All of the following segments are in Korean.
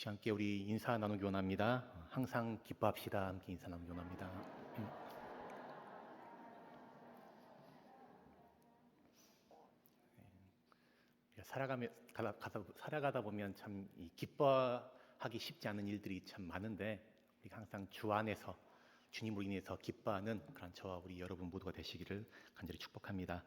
함께 우리 인사 나누기 원합니다. 항상 기뻐합시다. 함께 인사 나누기 원합니다. 우리가 살아가다 보면 참 기뻐하기 쉽지 않은 일들이 참 많은데 우리가 항상 주 안에서 주님으로 인해서 기뻐하는 그런 저와 우리 여러분 모두가 되시기를 간절히 축복합니다.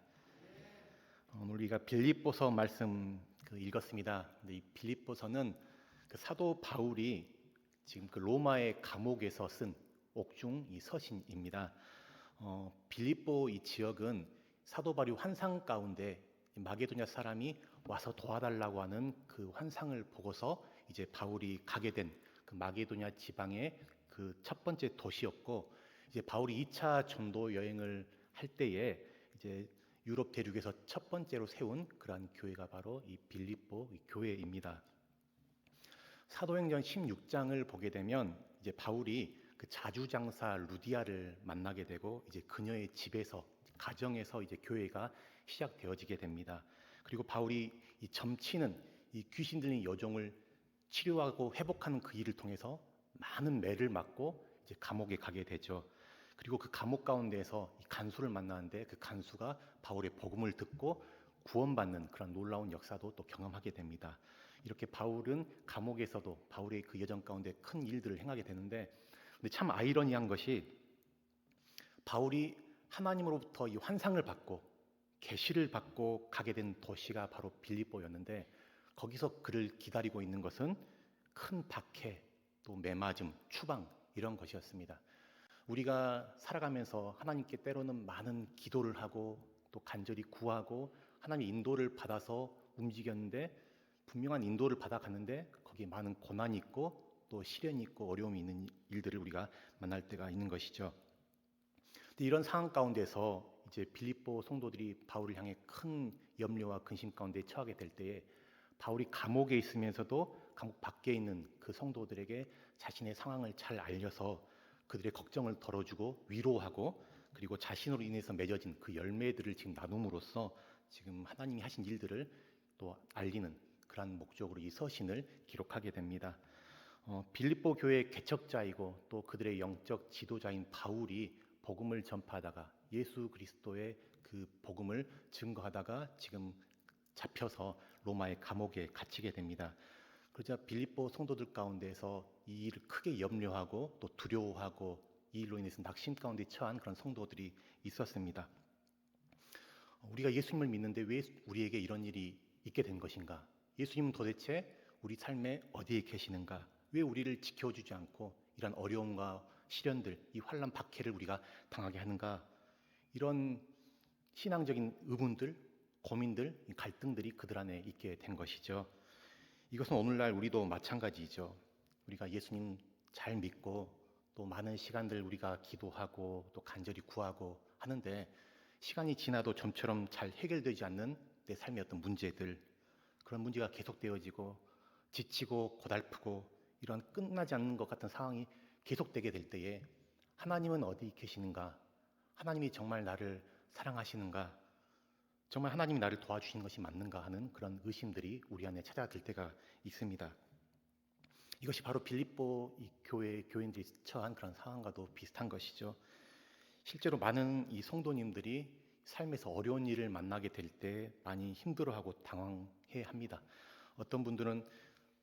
오늘 우리가 빌립보서 말씀 읽었습니다. 근데 이 빌립보서는 그 사도 바울이 지금 그 로마의 감옥에서 쓴 옥중 이 서신입니다. 빌립보 이 지역은 사도 바울이 환상 가운데 마게도냐 사람이 와서 도와달라고 하는 그 환상을 보고서 이제 바울이 가게 된 그 마게도냐 지방의 그 첫 번째 도시였고, 이제 바울이 2차 전도 여행을 할 때에 이제 유럽 대륙에서 첫 번째로 세운 그러한 교회가 바로 이 빌립보 교회입니다. 사도행전 16장을 보게 되면 이제 바울이 그 자주장사 루디아를 만나게 되고 이제 그녀의 집에서 가정에서 이제 교회가 시작되어지게 됩니다. 그리고 바울이 이 점치는 이 귀신 들린 여종을 치료하고 회복하는 그 일을 통해서 많은 매를 맞고 이제 감옥에 가게 되죠. 그리고 그 감옥 가운데에서 이 간수를 만나는데 그 간수가 바울의 복음을 듣고 구원받는 그런 놀라운 역사도 또 경험하게 됩니다. 이렇게 바울은 감옥에서도 바울의 그 여정 가운데 큰 일들을 행하게 되는데, 근데 참 아이러니한 것이 바울이 하나님으로부터 이 환상을 받고 계시를 받고 가게 된 도시가 바로 빌립보였는데, 거기서 그를 기다리고 있는 것은 큰 박해, 또 매맞음, 추방 이런 것이었습니다. 우리가 살아가면서 하나님께 때로는 많은 기도를 하고 또 간절히 구하고 하나님의 인도를 받아서 움직였는데, 분명한 인도를 받아갔는데 거기에 많은 고난이 있고 또 시련이 있고 어려움이 있는 일들을 우리가 만날 때가 있는 것이죠. 이런 상황 가운데서 이제 빌립보 성도들이 바울을 향해 큰 염려와 근심 가운데 처하게 될 때에 바울이 감옥에 있으면서도 감옥 밖에 있는 그 성도들에게 자신의 상황을 잘 알려서 그들의 걱정을 덜어주고 위로하고, 그리고 자신으로 인해서 맺어진 그 열매들을 지금 나눔으로써 지금 하나님이 하신 일들을 또 알리는 그러한 목적으로 이 서신을 기록하게 됩니다. 빌립보 교회의 개척자이고 또 그들의 영적 지도자인 바울이 복음을 전파하다가 예수 그리스도의 그 복음을 증거하다가 지금 잡혀서 로마의 감옥에 갇히게 됩니다. 그러자 빌립보 성도들 가운데서 이 일을 크게 염려하고 또 두려워하고 이 일로 인해서 낙심 가운데 처한 그런 성도들이 있었습니다. 우리가 예수님을 믿는데 왜 우리에게 이런 일이 있게 된 것인가? 예수님은 도대체 우리 삶에 어디에 계시는가? 왜 우리를 지켜주지 않고 이런 어려움과 시련들, 이 환난 박해를 우리가 당하게 하는가? 이런 신앙적인 의문들, 고민들, 갈등들이 그들 안에 있게 된 것이죠. 이것은 오늘날 우리도 마찬가지죠. 우리가 예수님 잘 믿고 또 많은 시간들 우리가 기도하고 또 간절히 구하고 하는데, 시간이 지나도 좀처럼 잘 해결되지 않는 내 삶의 어떤 문제들, 그런 문제가 계속되어지고 지치고 고달프고 이런 끝나지 않는 것 같은 상황이 계속되게 될 때에 하나님은 어디 계시는가? 하나님이 정말 나를 사랑하시는가? 정말 하나님이 나를 도와주시는 것이 맞는가 하는 그런 의심들이 우리 안에 찾아들 때가 있습니다. 이것이 바로 빌립보 이 교인들이 처한 그런 상황과도 비슷한 것이죠. 실제로 많은 이 성도님들이 삶에서 어려운 일을 만나게 될 때 많이 힘들어하고 당황해 합니다. 어떤 분들은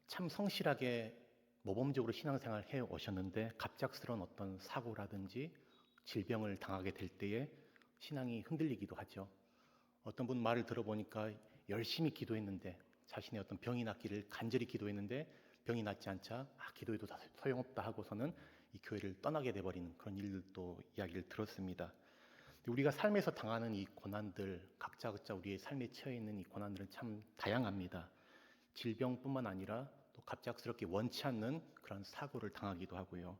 참 성실하게 모범적으로 신앙생활을 해 오셨는데 갑작스러운 어떤 사고라든지 질병을 당하게 될 때에 신앙이 흔들리기도 하죠. 어떤 분 말을 들어보니까 열심히 기도했는데 자신의 어떤 병이 낫기를 간절히 기도했는데 병이 낫지 않자 기도해도 다 소용없다 하고서는 이 교회를 떠나게 돼버리는 그런 일들도 이야기를 들었습니다. 우리가 삶에서 당하는 이 고난들, 각자 우리의 삶에 처해 있는 이 고난들은 참 다양합니다. 질병뿐만 아니라 또 갑작스럽게 원치 않는 그런 사고를 당하기도 하고요.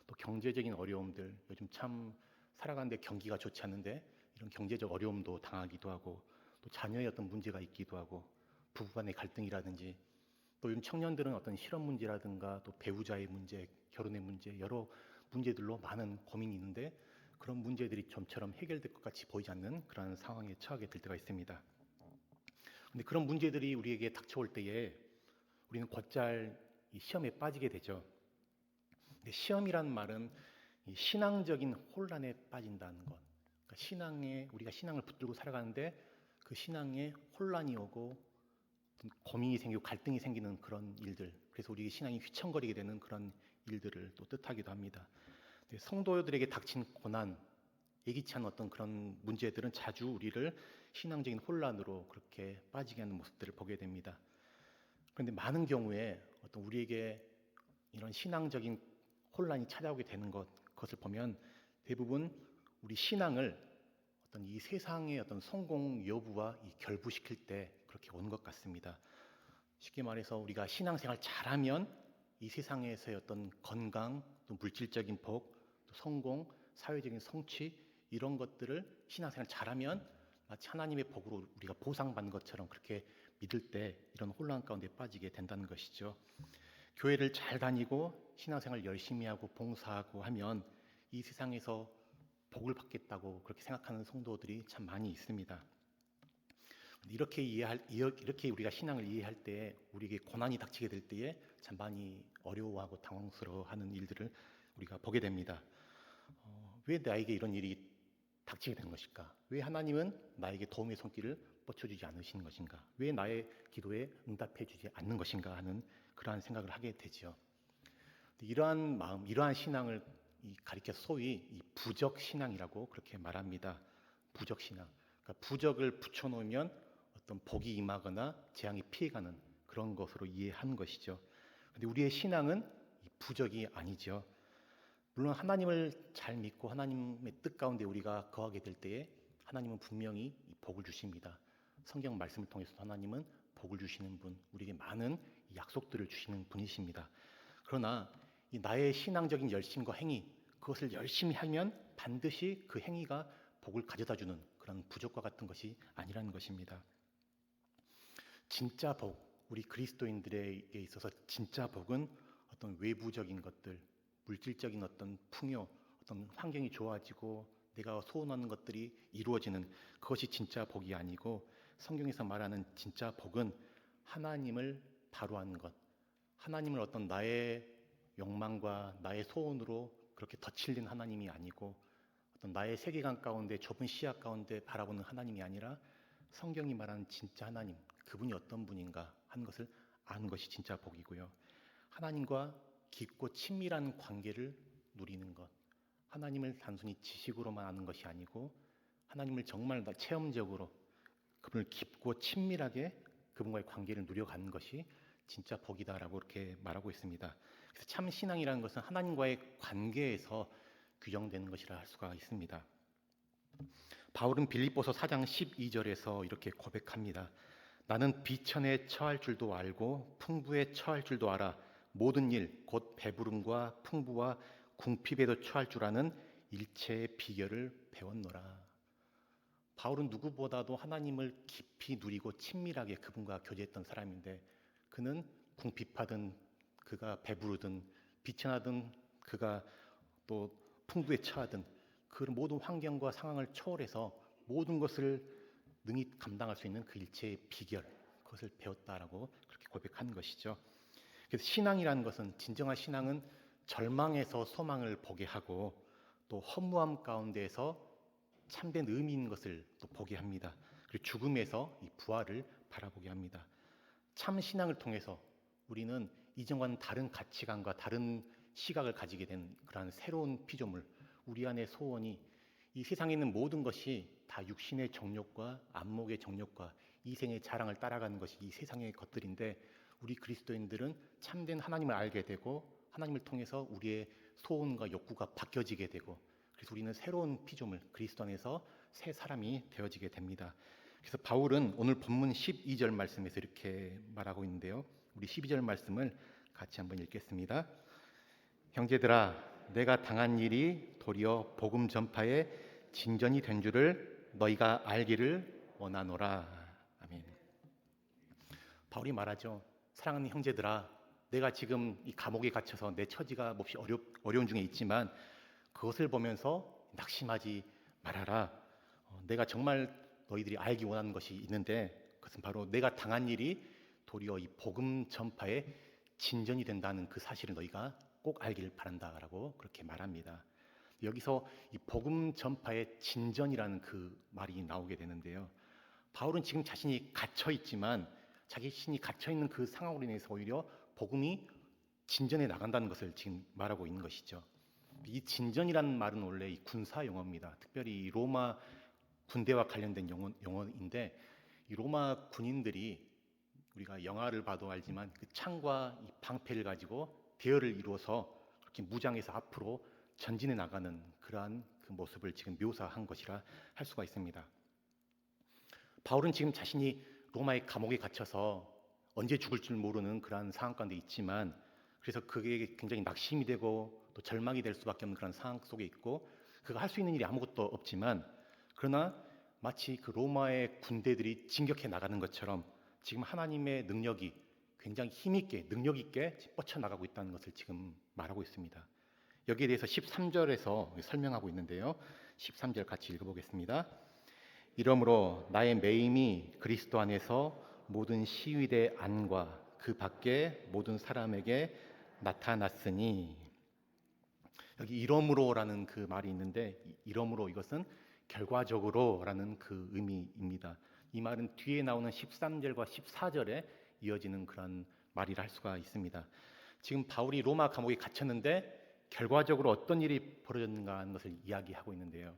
또 경제적인 어려움들, 요즘 참 살아가는데 경기가 좋지 않은데 이런 경제적 어려움도 당하기도 하고, 또 자녀의 어떤 문제가 있기도 하고, 부부 간의 갈등이라든지, 또 요즘 청년들은 어떤 실업 문제라든가 또 배우자의 문제, 결혼의 문제, 여러 문제들로 많은 고민이 있는데 그런 문제들이 좀처럼 해결될 것 같이 보이지 않는 그런 상황에 처하게 될 때가 있습니다. 근데 그런 문제들이 우리에게 닥쳐올 때에 우리는 곧잘 이 시험에 빠지게 되죠. 근데 시험이란 말은 이 신앙적인 혼란에 빠진다는 것. 그러니까 우리가 신앙을 붙들고 살아가는데 그 신앙에 혼란이 오고 고민이 생기고 갈등이 생기는 그런 일들. 그래서 우리의 신앙이 휘청거리게 되는 그런 일들을 또 뜻하기도 합니다. 성도들에게 닥친 고난, 예기치 않은 어떤 그런 문제들은 자주 우리를 신앙적인 혼란으로 그렇게 빠지게 하는 모습들을 보게 됩니다. 그런데 많은 경우에 어떤 우리에게 이런 신앙적인 혼란이 찾아오게 되는 것을 보면 대부분 우리 신앙을 어떤 이 세상의 어떤 성공 여부와 결부시킬 때 그렇게 오는 것 같습니다. 쉽게 말해서 우리가 신앙생활 잘하면 이 세상에서의 어떤 건강, 또 물질적인 복, 또 성공, 사회적인 성취 이런 것들을 신앙생활 잘하면 마치 하나님의 복으로 우리가 보상받는 것처럼 그렇게 믿을 때 이런 혼란 가운데 빠지게 된다는 것이죠. 교회를 잘 다니고 신앙생활 열심히 하고 봉사하고 하면 이 세상에서 복을 받겠다고 그렇게 생각하는 성도들이 참 많이 있습니다. 이렇게 우리가 신앙을 이해할 때 우리에게 고난이 닥치게 될 때에 참 많이 어려워하고 당황스러워하는 일들을 우리가 보게 됩니다. 왜 나에게 이런 일이 닥치게 된 것일까? 왜 하나님은 나에게 도움의 손길을 뻗쳐주지 않으시는 것인가? 왜 나의 기도에 응답해주지 않는 것인가 하는 그러한 생각을 하게 되죠. 이러한 마음, 이러한 신앙을 가리켜 소위 이 부적 신앙이라고 그렇게 말합니다. 부적 신앙. 그러니까 부적을 붙여놓으면 어떤 복이 임하거나 재앙이 피해가는 그런 것으로 이해하는 것이죠. 그런데 우리의 신앙은 이 부적이 아니죠. 물론 하나님을 잘 믿고 하나님의 뜻 가운데 우리가 거하게 될 때에 하나님은 분명히 이 복을 주십니다. 성경 말씀을 통해서 하나님은 복을 주시는 분, 우리에게 많은 약속들을 주시는 분이십니다. 그러나 이 나의 신앙적인 열심과 행위, 그것을 열심히 하면 반드시 그 행위가 복을 가져다주는 그런 부적과 같은 것이 아니라는 것입니다. 진짜 복, 우리 그리스도인들에게 있어서 진짜 복은 어떤 외부적인 것들, 물질적인 어떤 풍요, 어떤 환경이 좋아지고 내가 소원하는 것들이 이루어지는 그것이 진짜 복이 아니고 성경에서 말하는 진짜 복은 하나님을 바로하는 것, 하나님을 어떤 나의 욕망과 나의 소원으로 그렇게 덧칠린 하나님이 아니고 어떤 나의 세계관 가운데 좁은 시야 가운데 바라보는 하나님이 아니라 성경이 말하는 진짜 하나님, 그분이 어떤 분인가 하는 것을 아는 것이 진짜 복이고요. 하나님과 깊고 친밀한 관계를 누리는 것, 하나님을 단순히 지식으로만 아는 것이 아니고 하나님을 정말 체험적으로 그분을 깊고 친밀하게 그분과의 관계를 누려가는 것이 진짜 복이다라고 이렇게 말하고 있습니다. 그래서 참 신앙이라는 것은 하나님과의 관계에서 규정되는 것이라 할 수가 있습니다. 바울은 빌립보서 4장 12절에서 이렇게 고백합니다. 나는 비천에 처할 줄도 알고 풍부에 처할 줄도 알아 모든 일 곧 배부름과 풍부와 궁핍에도 처할 줄 아는 일체의 비결을 배웠노라. 바울은 누구보다도 하나님을 깊이 누리고 친밀하게 그분과 교제했던 사람인데 그는 궁핍하든 그가 배부르든 비천하든 그가 또 풍부에 처하든 그 모든 환경과 상황을 초월해서 모든 것을 능히 감당할 수 있는 그 일체의 비결 그것을 배웠다라고 그렇게 고백하는 것이죠. 그래서 신앙이라는 것은 진정한 신앙은 절망에서 소망을 보게 하고 또 허무함 가운데에서 참된 의미 있는 것을 또 보게 합니다. 그리고 죽음에서 이 부활을 바라보게 합니다. 참 신앙을 통해서 우리는 이전과는 다른 가치관과 다른 시각을 가지게 된 그러한 새로운 피조물, 우리 안의 소원이 이 세상에 있는 모든 것이 다 육신의 정욕과 안목의 정욕과 이생의 자랑을 따라가는 것이 이 세상의 것들인데 우리 그리스도인들은 참된 하나님을 알게 되고 하나님을 통해서 우리의 소원과 욕구가 바뀌어지게 되고 그래서 우리는 새로운 피조물 그리스도 안에서 새 사람이 되어지게 됩니다. 그래서 바울은 오늘 본문 12절 말씀에서 이렇게 말하고 있는데요. 우리 12절 말씀을 같이 한번 읽겠습니다. 형제들아 내가 당한 일이 도리어 복음 전파의 진전이 된 줄을 너희가 알기를 원하노라. 아멘. 바울이 말하죠. 사랑하는 형제들아 내가 지금 이 감옥에 갇혀서 내 처지가 몹시 어려운 중에 있지만 그것을 보면서 낙심하지 말아라. 내가 정말 너희들이 알기 원하는 것이 있는데 그것은 바로 내가 당한 일이 도리어 이 복음 전파의 진전이 된다는 그 사실을 너희가 꼭 알길 바란다라고 그렇게 말합니다. 여기서 이 복음 전파의 진전이라는 그 말이 나오게 되는데요. 바울은 지금 자신이 갇혀 있지만 자기 자신이 갇혀 있는 그 상황으로 인해서 오히려 복음이 진전해 나간다는 것을 지금 말하고 있는 것이죠. 이 진전이라는 말은 원래 이 군사 용어입니다. 특별히 이 로마 군대와 관련된 용어인데, 이 로마 군인들이 우리가 영화를 봐도 알지만 그 창과 이 방패를 가지고 대열을 이루어서 그렇게 무장해서 앞으로 전진해 나가는 그러한 그 모습을 지금 묘사한 것이라 할 수가 있습니다. 바울은 지금 자신이 로마의 감옥에 갇혀서 언제 죽을 줄 모르는 그러한 상황 가운데 있지만, 그래서 그게 굉장히 낙심이 되고 또 절망이 될 수밖에 없는 그런 상황 속에 있고, 그가 할 수 있는 일이 아무것도 없지만, 그러나 마치 그 로마의 군대들이 진격해 나가는 것처럼 지금 하나님의 능력이 굉장히 힘있게 능력 있게 뻗쳐나가고 있다는 것을 지금 말하고 있습니다. 여기에 대해서 13절에서 설명하고 있는데요. 13절 같이 읽어보겠습니다. 이러므로 나의 매임이 그리스도 안에서 모든 시위대 안과 그 밖에 모든 사람에게 나타났으니, 여기 이러므로라는 그 말이 있는데, 이러므로 이것은 결과적으로라는 그 의미입니다. 이 말은 뒤에 나오는 13절과 14절에 이어지는 그런 말이라 할 수가 있습니다. 지금 바울이 로마 감옥에 갇혔는데 결과적으로 어떤 일이 벌어졌는가 하는 것을 이야기하고 있는데요.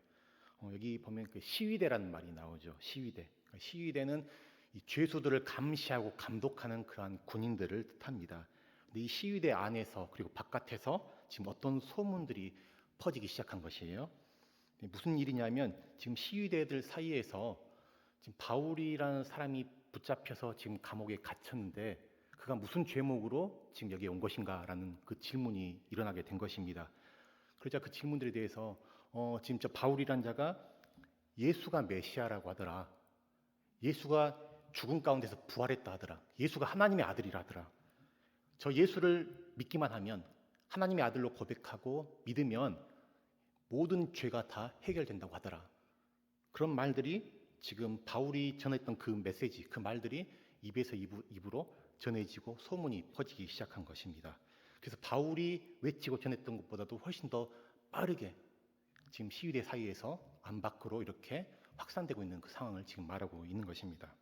여기 보면 그 시위대라는 말이 나오죠. 시위대. 시위대는 이 죄수들을 감시하고 감독하는 그러한 군인들을 뜻합니다. 근데 이 시위대 안에서 그리고 바깥에서 지금 어떤 소문들이 퍼지기 시작한 것이에요. 무슨 일이냐면 지금 시위대들 사이에서 지금 바울이라는 사람이 붙잡혀서 지금 감옥에 갇혔는데 그가 무슨 죄목으로 지금 여기에 온 것인가라는 그 질문이 일어나게 된 것입니다. 그러자 그 질문들에 대해서 지금 저 바울이란 자가 예수가 메시아라고 하더라. 예수가 죽은 가운데서 부활했다 하더라. 예수가 하나님의 아들이라 하더라. 저 예수를 믿기만 하면, 하나님의 아들로 고백하고 믿으면 모든 죄가 다 해결된다고 하더라. 그런 말들이 지금 바울이 전했던 그 메시지, 그 말들이 입에서 입으로 전해지고 소문이 퍼지기 시작한 것입니다. 그래서 바울이 외치고 전했던 것보다도 훨씬 더 빠르게 지금 시위대 사이에서 안 밖으로 이렇게 확산되고 있는 그 상황을 지금 말하고 있는 것입니다.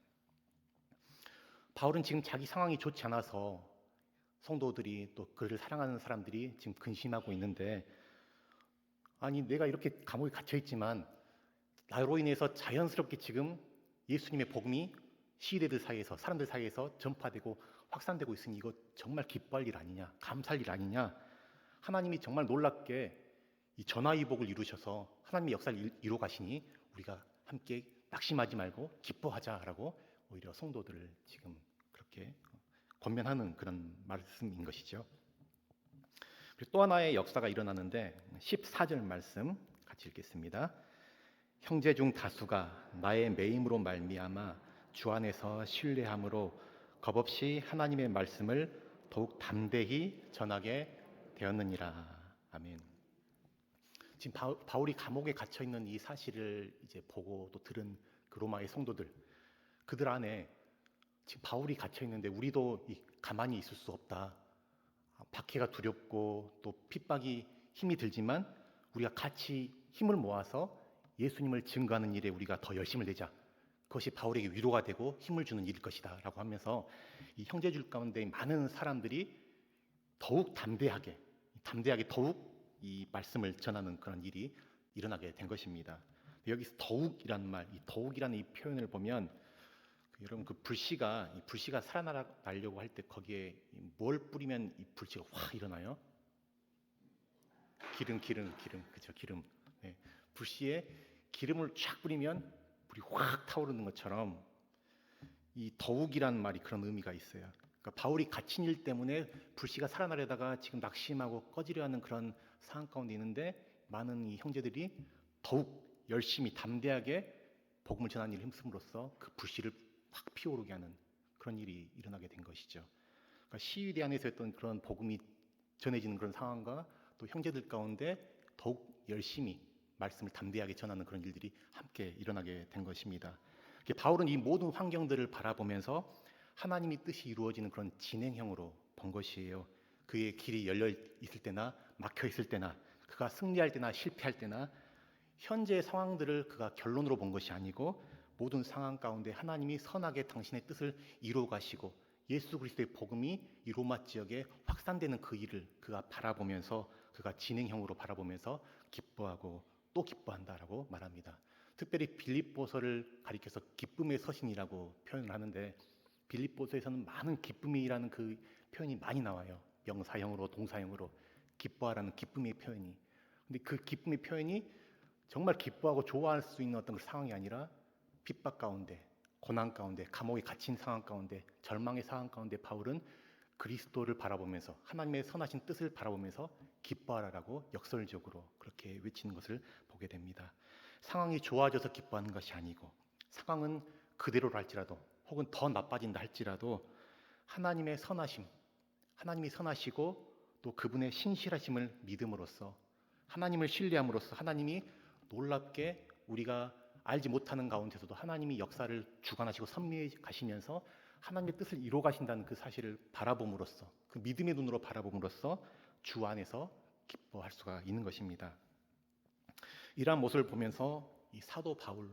바울은 지금 자기 상황이 좋지 않아서 성도들이 또 그를 사랑하는 사람들이 지금 근심하고 있는데, 아니 내가 이렇게 감옥에 갇혀 있지만 나로 인해서 자연스럽게 지금 예수님의 복음이 시대들 사이에서, 사람들 사이에서 전파되고 확산되고 있으니 이거 정말 기뻐할 일 아니냐, 감사할 일 아니냐. 하나님이 정말 놀랍게 이 전화위복을 이루셔서 하나님의 역사를 이루어 가시니 우리가 함께 낙심하지 말고 기뻐하자라고 오히려 성도들을 지금 그렇게 권면하는 그런 말씀인 것이죠. 그리고 또 하나의 역사가 일어나는데 14절 말씀 같이 읽겠습니다. 형제 중 다수가 나의 매임으로 말미암아 주 안에서 신뢰함으로 겁없이 하나님의 말씀을 더욱 담대히 전하게 되었느니라. 아멘. 지금 바울이 감옥에 갇혀 있는 이 사실을 이제 보고 또 들은 그 로마의 성도들, 그들 안에 지금 바울이 갇혀 있는데 우리도 가만히 있을 수 없다. 박해가 두렵고 또 핍박이 힘이 들지만 우리가 같이 힘을 모아서 예수님을 증거하는 일에 우리가 더 열심을 내자. 그것이 바울에게 위로가 되고 힘을 주는 일일 것이다 라고 하면서 이 형제들 가운데 많은 사람들이 더욱 담대하게 더욱 이 말씀을 전하는 그런 일이 일어나게 된 것입니다. 여기서 더욱이라는 말, 이 더욱이라는 이 표현을 보면 여러분 그 불씨가 살아나려고 할 때 거기에 뭘 뿌리면 이 불씨가 확 일어나요? 기름, 그죠? 기름. 네. 불씨에 기름을 쫙 뿌리면 불이 확 타오르는 것처럼 이 더욱이라는 말이 그런 의미가 있어요. 그러니까 바울이 갇힌 일 때문에 불씨가 살아나려다가 지금 낙심하고 꺼지려 하는 그런 상황 가운데 있는데 많은 이 형제들이 더욱 열심히 담대하게 복음을 전하는 일을 힘쓰므로써 그 불씨를 확 피어오르게 하는 그런 일이 일어나게 된 것이죠. 그러니까 시위대 안에서 했던 그런 복음이 전해지는 그런 상황과 또 형제들 가운데 더욱 열심히 말씀을 담대하게 전하는 그런 일들이 함께 일어나게 된 것입니다. 바울은 이 모든 환경들을 바라보면서 하나님의 뜻이 이루어지는 그런 진행형으로 본 것이에요. 그의 길이 열려 있을 때나 막혀 있을 때나, 그가 승리할 때나 실패할 때나, 현재의 상황들을 그가 결론으로 본 것이 아니고 모든 상황 가운데 하나님이 선하게 당신의 뜻을 이루어 가시고 예수 그리스도의 복음이 이 로마 지역에 확산되는 그 일을 그가 바라보면서, 그가 진행형으로 바라보면서 기뻐하고 또 기뻐한다라고 말합니다. 특별히 빌립보서를 가리켜서 기쁨의 서신이라고 표현을 하는데, 빌립보서에서는 많은 기쁨이라는 그 표현이 많이 나와요. 명사형으로 동사형으로 기뻐하라는 기쁨의 표현이. 근데 그 기쁨의 표현이 정말 기뻐하고 좋아할 수 있는 어떤 그 상황이 아니라 핍박 가운데, 고난 가운데, 감옥에 갇힌 상황 가운데, 절망의 상황 가운데 바울은 그리스도를 바라보면서 하나님의 선하신 뜻을 바라보면서 기뻐하라라고 역설적으로 그렇게 외치는 것을 보게 됩니다. 상황이 좋아져서 기뻐하는 것이 아니고, 상황은 그대로로 할지라도 혹은 더 나빠진다 할지라도 하나님의 선하심, 하나님이 선하시고 또 그분의 신실하심을 믿음으로써, 하나님을 신뢰함으로써 하나님이 놀랍게 우리가 알지 못하는 가운데서도 하나님이 역사를 주관하시고 섭리해 가시면서 하나님의 뜻을 이루어 가신다는 그 사실을 바라봄으로써, 그 믿음의 눈으로 바라봄으로써 주 안에서 기뻐할 수가 있는 것입니다. 이러한 모습을 보면서 이 사도 바울,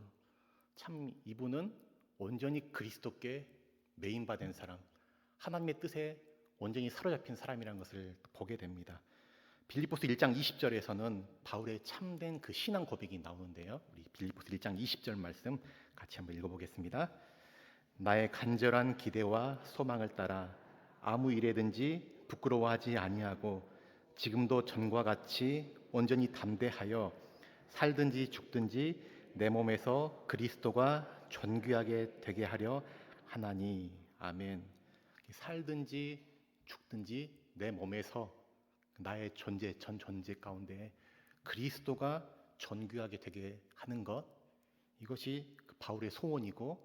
참 이분은 온전히 그리스도께 매인받은 사람, 하나님의 뜻에 온전히 사로잡힌 사람이라는 것을 보게 됩니다. 빌립보서 1장 20절에서는 바울의 참된 그 신앙 고백이 나오는데요. 우리 빌립보서 1장 20절 말씀 같이 한번 읽어보겠습니다. 나의 간절한 기대와 소망을 따라 아무 일에든지 부끄러워하지 아니하고 지금도 전과 같이 온전히 담대하여 살든지 죽든지 내 몸에서 그리스도가 존귀하게 되게 하려 하나니. 아멘. 살든지 죽든지 내 몸에서 나의 존재, 전 존재 가운데 그리스도가 존귀하게 되게 하는 것, 이것이 바울의 소원이고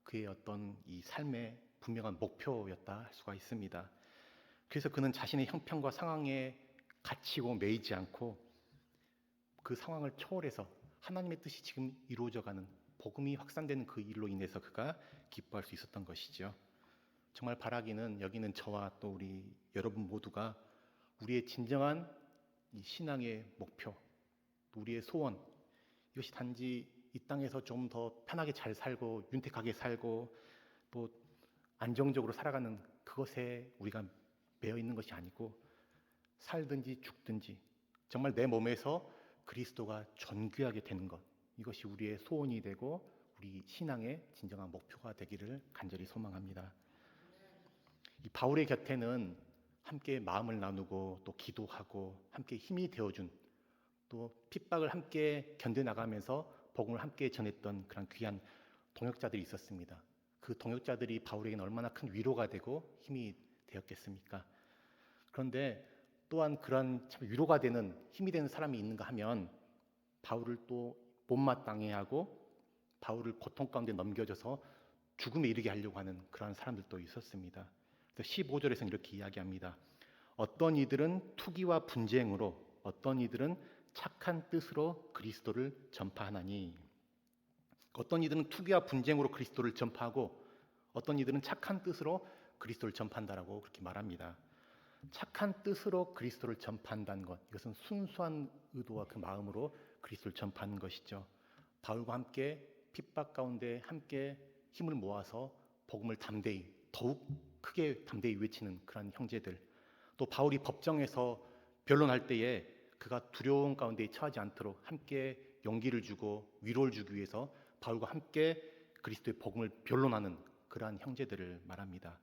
그의 어떤 이 삶의 분명한 목표였다 할 수가 있습니다. 그래서 그는 자신의 형편과 상황에 갇히고 매이지 않고 그 상황을 초월해서 하나님의 뜻이 지금 이루어져가는, 복음이 확산되는 그 일로 인해서 그가 기뻐할 수 있었던 것이죠. 정말 바라기는, 여기는 저와 또 우리 여러분 모두가 우리의 진정한 이 신앙의 목표, 우리의 소원, 이것이 단지 이 땅에서 좀 더 편하게 잘 살고 윤택하게 살고 또 안정적으로 살아가는 그것에 우리가 매여 있는 것이 아니고, 살든지 죽든지 정말 내 몸에서 그리스도가 존귀하게 되는 것, 이것이 우리의 소원이 되고 우리 신앙의 진정한 목표가 되기를 간절히 소망합니다. 이 바울의 곁에는 함께 마음을 나누고 또 기도하고 함께 힘이 되어준, 또 핍박을 함께 견뎌나가면서 복음을 함께 전했던 그런 귀한 동역자들이 있었습니다. 그 동역자들이 바울에게는 얼마나 큰 위로가 되고 힘이 되었겠습니까? 그런데 또한 그런 참 위로가 되는, 힘이 되는 사람이 있는가 하면 바울을 또 못마땅해 하고 바울을 고통 가운데 넘겨줘서 죽음에 이르게 하려고 하는 그런 사람들도 있었습니다. 그래서 15절에서는 이렇게 이야기합니다. 어떤 이들은 투기와 분쟁으로, 어떤 이들은 착한 뜻으로 그리스도를 전파하나니. 어떤 이들은 투기와 분쟁으로 그리스도를 전파하고 어떤 이들은 착한 뜻으로 그리스도를 전파한다라고 그렇게 말합니다. 착한 뜻으로 그리스도를 전파한다는 것, 이것은 순수한 의도와 그 마음으로 그리스도를 전파하는 것이죠. 바울과 함께 핍박 가운데 함께 힘을 모아서 복음을 담대히, 더욱 크게 담대히 외치는 그런 형제들, 또 바울이 법정에서 변론할 때에 그가 두려움 가운데 처하지 않도록 함께 용기를 주고 위로를 주기 위해서 바울과 함께 그리스도의 복음을 변론하는 그러한 형제들을 말합니다.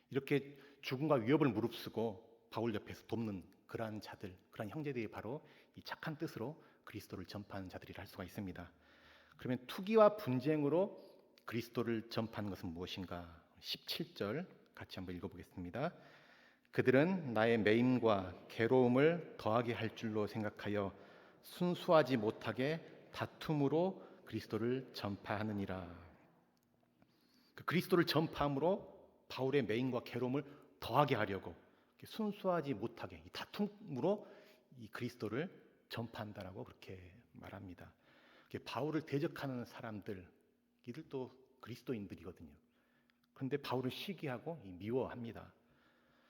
이렇게 죽음과 위협을 무릅쓰고 바울 옆에서 돕는 그러한 자들, 그러한 형제들이 바로 이 착한 뜻으로 그리스도를 전파하는 자들이라 할 수가 있습니다. 그러면 투기와 분쟁으로 그리스도를 전파하는 것은 무엇인가? 17절 같이 한번 읽어보겠습니다. 그들은 나의 매임과 괴로움을 더하게 할 줄로 생각하여 순수하지 못하게 다툼으로 그리스도를 전파하느니라. 그리스도를 전파함으로 바울의 매임과 괴로움을 더하게 하려고 순수하지 못하게 이 다툼으로 이 그리스도를 전파한다라고 그렇게 말합니다. 바울을 대적하는 사람들, 이들도 그리스도인들이거든요. 그런데 바울을 시기하고 미워합니다.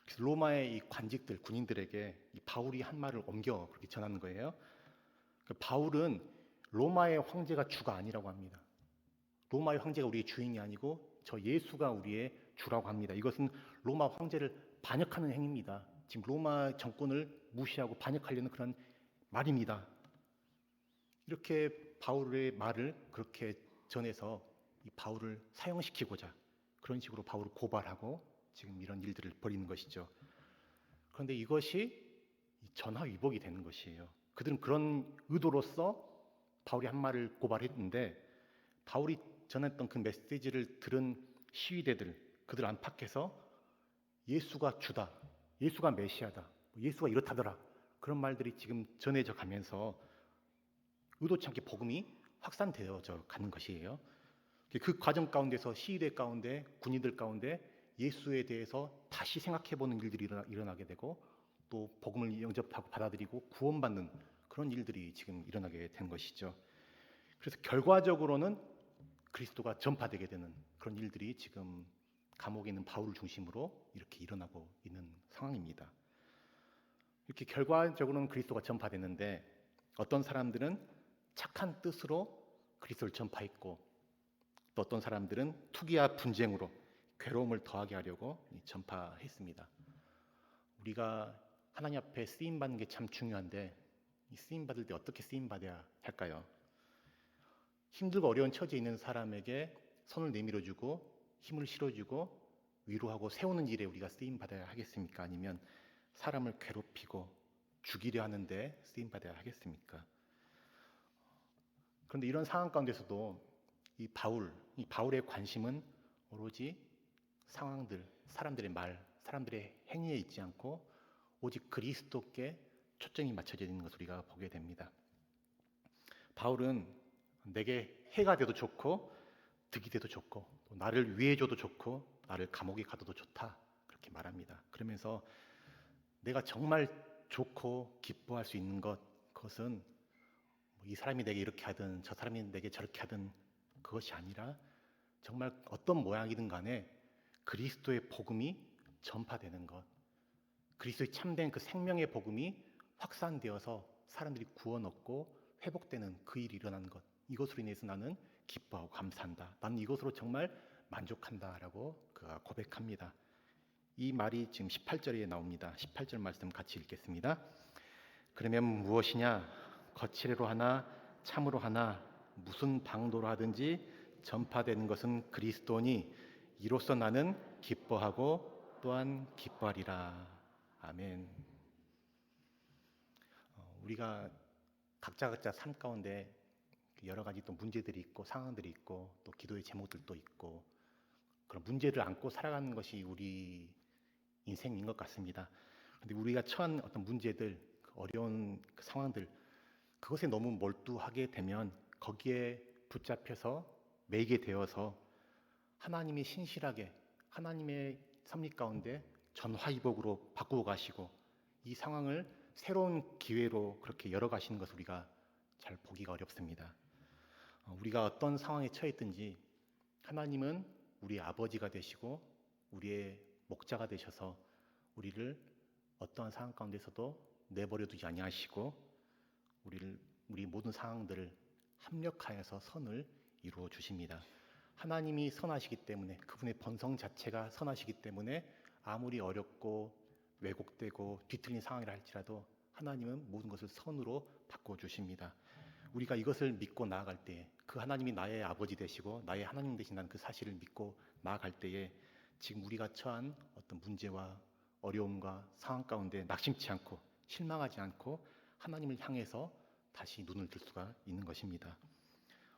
그래서 로마의 이 관직들, 군인들에게 이 바울이 한 말을 옮겨 그렇게 전하는 거예요. 그 바울은 로마의 황제가 주가 아니라고 합니다. 로마의 황제가 우리의 주인이 아니고 저 예수가 우리의 주라고 합니다. 이것은 로마 황제를 반역하는 행위입니다. 지금 로마 정권을 무시하고 반역하려는 그런 말입니다. 이렇게 바울의 말을 그렇게 전해서 이 바울을 사형시키고자 그런 식으로 바울을 고발하고 지금 이런 일들을 벌이는 것이죠. 그런데 이것이 전화위복이 되는 것이에요. 그들은 그런 의도로서 바울이 한 말을 고발했는데 바울이 전했던 그 메시지를 들은 시위대들, 그들 안팎에서 예수가 주다, 예수가 메시아다, 예수가 이렇다더라 그런 말들이 지금 전해져 가면서 의도치 않게 복음이 확산되어져 가는 것이에요. 그 과정 가운데서 시위대 가운데 군인들 가운데 예수에 대해서 다시 생각해보는 일들이 일어나게 되고 또 복음을 영접하고 받아들이고 구원받는 그런 일들이 지금 일어나게 된 것이죠. 그래서 결과적으로는 그리스도가 전파되게 되는 그런 일들이 지금 감옥에 있는 바울을 중심으로 이렇게 일어나고 있는 상황입니다. 이렇게 결과적으로는 그리스도가 전파되는데 어떤 사람들은 착한 뜻으로 그리스도를 전파했고 또 어떤 사람들은 투기와 분쟁으로 괴로움을 더하게 하려고 전파했습니다. 우리가 하나님 앞에 쓰임 받는 게 참 중요한데 이 쓰임 받을 때 어떻게 쓰임 받아야 할까요? 힘들고 어려운 처지에 있는 사람에게 손을 내밀어주고 힘을 실어주고 위로하고 세우는 일에 우리가 쓰임 받아야 하겠습니까? 아니면 사람을 괴롭히고 죽이려 하는데 쓰임 받아야 하겠습니까? 그런데 이런 상황 가운데서도 이 바울의 관심은 오로지 상황들, 사람들의 말, 사람들의 행위에 있지 않고 오직 그리스도께 초점이 맞춰져 있는 것을 우리가 보게 됩니다. 바울은 내게 해가 돼도 좋고 득이 돼도 좋고 또 나를 위해줘도 좋고 나를 감옥에 가둬도 좋다 그렇게 말합니다. 그러면서 내가 정말 좋고 기뻐할 수 있는 그것은 이 사람이 내게 이렇게 하든 저 사람이 내게 저렇게 하든 그것이 아니라 정말 어떤 모양이든 간에 그리스도의 복음이 전파되는 것, 그리스도의 참된 그 생명의 복음이 확산되어서 사람들이 구원 얻고 회복되는 그 일이 일어나는 것, 이것으로 인해서 나는 기뻐하고 감사한다. 나는 이것으로 정말 만족한다라고 그가 고백합니다. 이 말이 지금 18절에 나옵니다. 18절 말씀 같이 읽겠습니다. 그러면 무엇이냐? 거칠애로 하나 참으로 하나 무슨 방도로 하든지 전파되는 것은 그리스도니 이로써 나는 기뻐하고 또한 기뻐하리라. 아멘. 우리가 각자 삶 가운데 여러 가지 또 문제들이 있고 상황들이 있고 또 기도의 제목들도 있고 그런 문제를 안고 살아가는 것이 우리 인생인 것 같습니다. 그런데 우리가 처한 어떤 문제들, 어려운 그 상황들 그것에 너무 몰두하게 되면 거기에 붙잡혀서 매이게 되어서 하나님이 신실하게 하나님의 섭리 가운데 전화위복으로 바꾸어 가시고 이 상황을 새로운 기회로 그렇게 열어가시는 것을 우리가 잘 보기가 어렵습니다. 우리가 어떤 상황에 처했든지 하나님은 우리의 아버지가 되시고 우리의 목자가 되셔서 우리를 어떠한 상황 가운데서도 내버려 두지 아니하시고 우리 모든 상황들을 합력하여서 선을 이루어 주십니다. 하나님이 선하시기 때문에 그분의 본성 자체가 선하시기 때문에 아무리 어렵고 왜곡되고 뒤틀린 상황이라 할지라도 하나님은 모든 것을 선으로 바꿔 주십니다. 우리가 이것을 믿고 나아갈 때에 그 하나님이 나의 아버지 되시고 나의 하나님 되신다는 그 사실을 믿고 나아갈 때에 지금 우리가 처한 어떤 문제와 어려움과 상황 가운데 낙심치 않고 실망하지 않고 하나님을 향해서 다시 눈을 들 수가 있는 것입니다.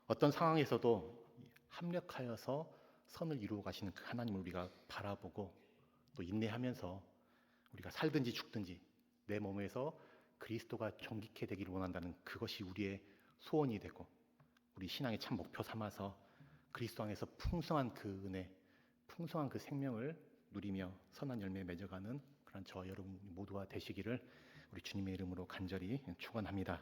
어떤 상황에서도 합력하여서 선을 이루어 가시는 그 하나님을 우리가 바라보고 또 인내하면서 우리가 살든지 죽든지 내 몸에서 그리스도가 존귀케 되기를 원한다는 그것이 우리의 소원이 되고 우리 신앙의 참 목표 삼아서 그리스도 안에서 풍성한 그 은혜, 풍성한 그 생명을 누리며 선한 열매 맺어가는 그런 저와 여러분 모두가 되시기를 우리 주님의 이름으로 간절히 축원합니다.